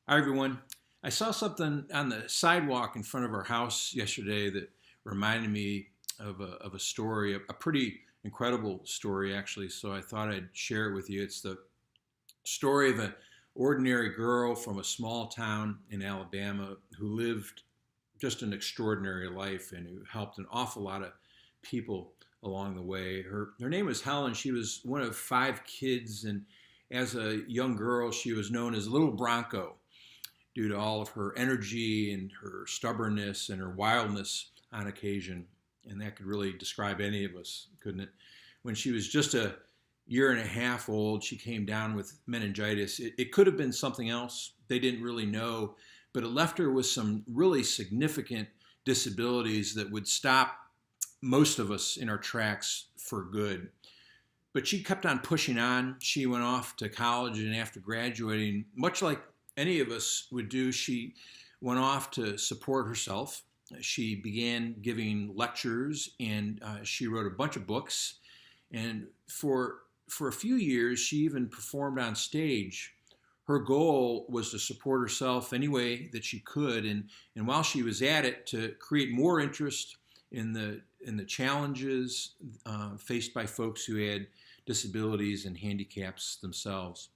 Hi, everyone. I saw something on the sidewalk in front of our house yesterday that reminded me of a story, a pretty incredible story, actually. So I thought I'd share it with you. It's the story of an ordinary girl from a small town in Alabama who lived just an extraordinary life and who helped an awful lot of people along the way. Her name was Helen. She was one of five kids, and as a young girl, she was known as Little Bronco due to all of her energy and her stubbornness and her wildness on occasion. And that could really describe any of us, couldn't it? When she was just a year and a half old, she came down with meningitis. It could have been something else. They didn't really know, but it left her with some really significant disabilities that would stop most of us in our tracks for good. But she kept on pushing on. She went off to college, and after graduating, much like any of us would do, she went off to support herself. She began giving lectures, and she wrote a bunch of books. And for a few years, she even performed on stage. Her goal was to support herself any way that she could, and while she was at it, to create more interest in the challenges faced by folks who had disabilities and handicaps themselves.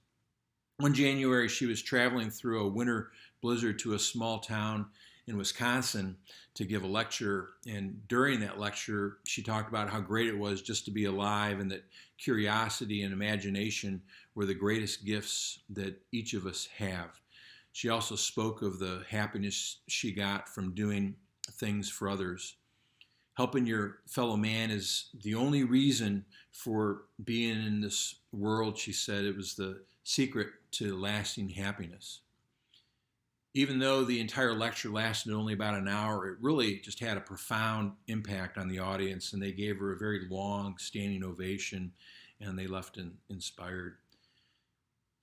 One January, she was traveling through a winter blizzard to a small town in Wisconsin to give a lecture. And during that lecture, she talked about how great it was just to be alive and that curiosity and imagination were the greatest gifts that each of us have. She also spoke of the happiness she got from doing things for others. Helping your fellow man is the only reason for being in this world, she said. It was the secret to lasting happiness. Even though the entire lecture lasted only about an hour, it really just had a profound impact on the audience, and they gave her a very long standing ovation, and they left inspired.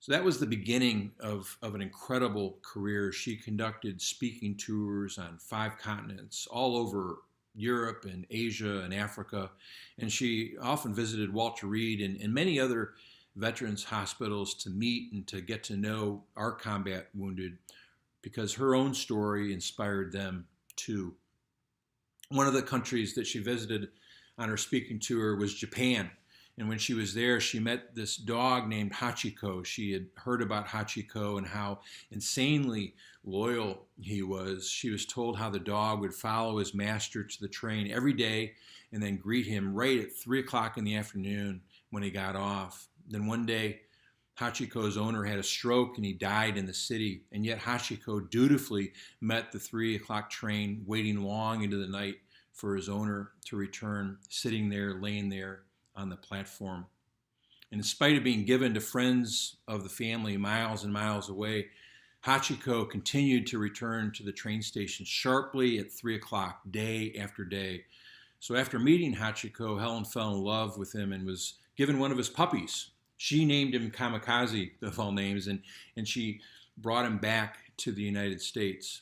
So that was the beginning of an incredible career. She conducted speaking tours on five continents, all over Europe and Asia and Africa, and she often visited Walter Reed and many other veterans hospitals to meet and to get to know our combat wounded because her own story inspired them too. One of the countries that she visited on her speaking tour was Japan. And when she was there, she met this dog named Hachiko. She had heard about Hachiko and how insanely loyal he was. She was told how the dog would follow his master to the train every day and then greet him right at 3 o'clock in the afternoon when he got off. Then one day, Hachiko's owner had a stroke and he died in the city. And yet Hachiko dutifully met the 3 o'clock train, waiting long into the night for his owner to return, sitting there, laying there on the platform. And in spite of being given to friends of the family miles and miles away, Hachiko continued to return to the train station sharply at 3 o'clock, day after day. So after meeting Hachiko, Helen fell in love with him and was given one of his puppies. She named him Kamikaze, of all names, and she brought him back to the United States.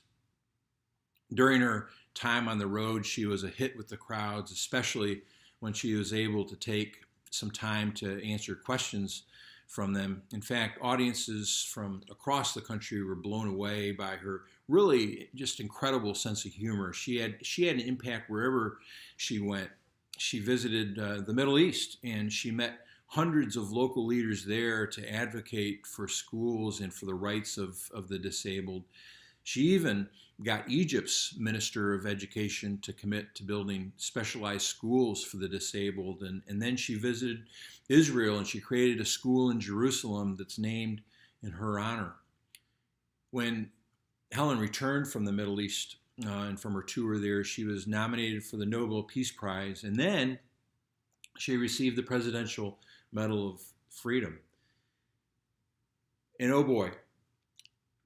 During her time on the road, she was a hit with the crowds, especially when she was able to take some time to answer questions from them. In fact, audiences from across the country were blown away by her really just incredible sense of humor. She had an impact wherever she went. She visited the Middle East, and she met hundreds of local leaders there to advocate for schools and for the rights of the disabled. She even got Egypt's Minister of Education to commit to building specialized schools for the disabled. And then she visited Israel, and she created a school in Jerusalem that's named in her honor. When Helen returned from the Middle East and from her tour there, she was nominated for the Nobel Peace Prize, and then she received the Presidential Medal of Freedom. And oh boy,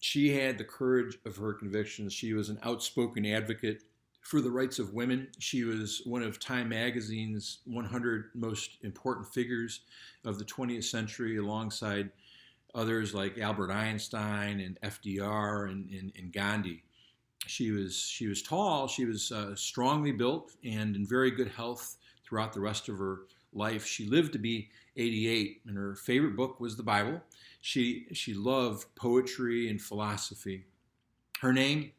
she had the courage of her convictions. She was an outspoken advocate for the rights of women. She was one of Time Magazine's 100 most important figures of the 20th century, alongside others like Albert Einstein and FDR and Gandhi. She was tall. She was strongly built and in very good health throughout the rest of her life. She lived to be 88, and her favorite book was the Bible. She loved poetry and philosophy. Her name,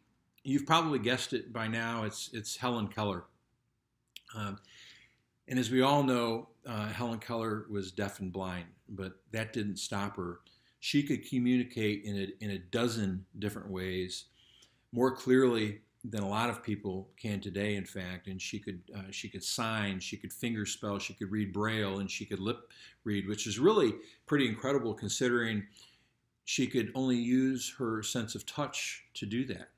you've probably guessed it by now, it's Helen Keller. And as we all know, Helen Keller was deaf and blind, but that didn't stop her. She could communicate in a dozen different ways, more clearly than a lot of people can today, in fact. And she could sign, she could finger spell, she could read Braille, and she could lip read, which is really pretty incredible considering she could only use her sense of touch to do that.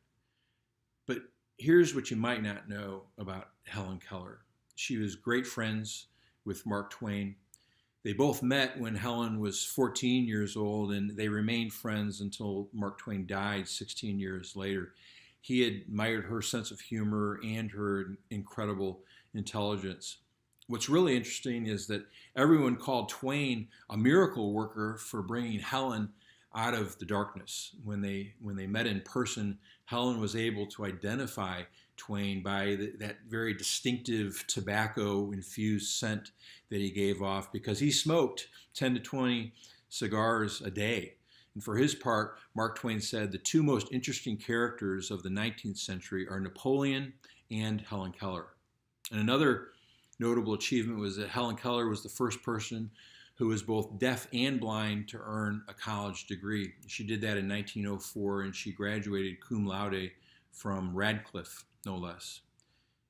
But here's what you might not know about Helen Keller. She was great friends with Mark Twain. They both met when Helen was 14 years old, and they remained friends until Mark Twain died 16 years later. He admired her sense of humor and her incredible intelligence. What's really interesting is that everyone called Twain a miracle worker for bringing Helen out of the darkness. When they met in person, Helen was able to identify Twain by that very distinctive tobacco-infused scent that he gave off, because he smoked 10 to 20 cigars a day. And for his part, Mark Twain said the two most interesting characters of the 19th century are Napoleon and Helen Keller. And another notable achievement was that Helen Keller was the first person who was both deaf and blind to earn a college degree. She did that in 1904, and she graduated cum laude from Radcliffe, no less.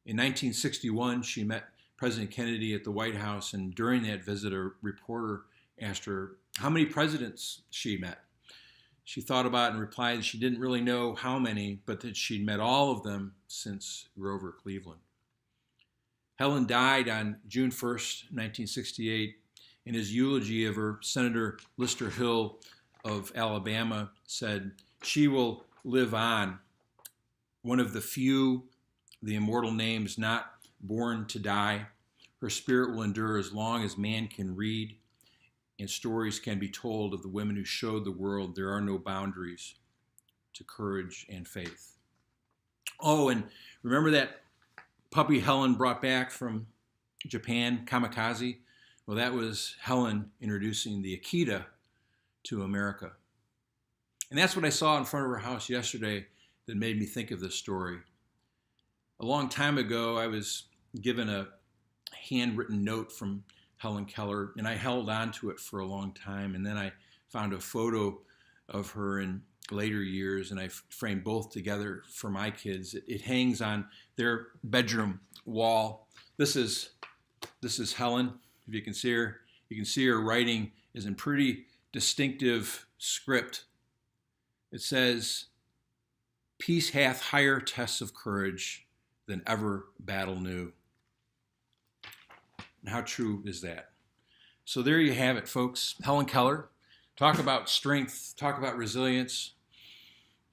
In 1961, she met President Kennedy at the White House, and during that visit, a reporter asked her how many presidents she met. She thought about it and replied that she didn't really know how many, but that she'd met all of them since Grover Cleveland. Helen died on June 1st, 1968. In his eulogy of her, Senator Lister Hill of Alabama said, "She will live on, one of the few, the immortal names not born to die. Her spirit will endure as long as man can read, and stories can be told of the women who showed the world there are no boundaries to courage and faith." Oh, and remember that puppy Helen brought back from Japan, Kamikaze? Well, that was Helen introducing the Akita to America. And that's what I saw in front of her house yesterday that made me think of this story. A long time ago, I was given a handwritten note from Helen Keller, and I held on to it for a long time. And then I found a photo of her in later years, and I framed both together for my kids. It hangs on their bedroom wall. This is Helen. If you can see her, writing is in pretty distinctive script. It says, "Peace hath higher tests of courage than ever battle knew." And how true is that? So there you have it, folks. Helen Keller. Talk about strength, talk about resilience.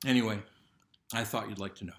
Anyway, I thought you'd like to know.